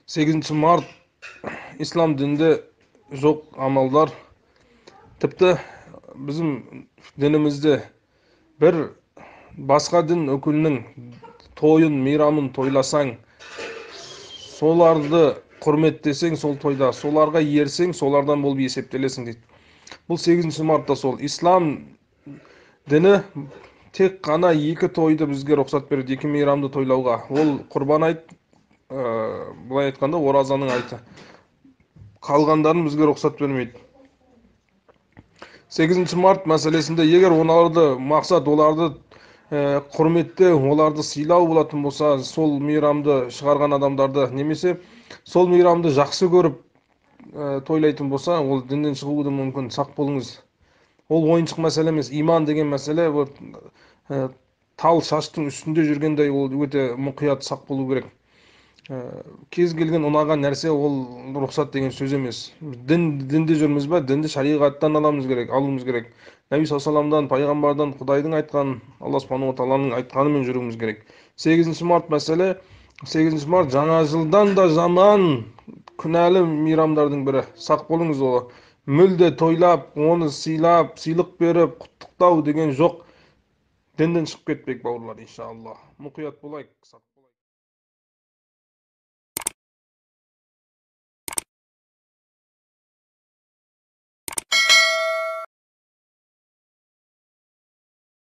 8 mart İslam dininde yok amallar. Tіпті bizim dinimizde bir басқа din өкілінің тойын, мейрамын тойласаң, соларды құрметтесең сол тойда, соларға ерсең, солардан болып есептелесің дейді. Бұл 8 мартта сол. Ислам діні тек қана екі тойды бізге рұқсат береді, екі мейрамды тойлауға. Ол құрбан айт, былай айтқанда оразаның айты. Қалғандарын бізге рұқсат бермейді. 8 март мәселесінде егер оларды мақсат оларды құрметте, оларды сыйлау болатын болса, сол мейрамды шығарған адамдарды немесе сол мейрамды жақсы көріп тойлайтын болса, ол діннен шығуы да мүмкін. Сақ болыңыз. Ол ойыншық мәселе емес. Иман деген мәселе тал шаштың үстінде жүргендей, ол өте мұқият сақ болу керек. Кез келген ұнаған нәрсе ол рұқсат деген сөз емес. Дінде жүрміз ба, дінді шариғаттан алуымыз керек. Нәби саллаллаху пайғамбардан, Құдайдың айтқанын, Алла субханаху ва тағаланың айтқанымен жүруіміз керек. 8 март мәселе, 8 март жаңа жылдан да жаман күнәлі мейрамдардың бірі. Сақ болыңыз ол. Мүлде тойлап, оны сыйлап, сыйлық беріп, құттықтау деген жоқ. Дінден шығып кетпек бауырлар, иншалла. Мұқият болайық.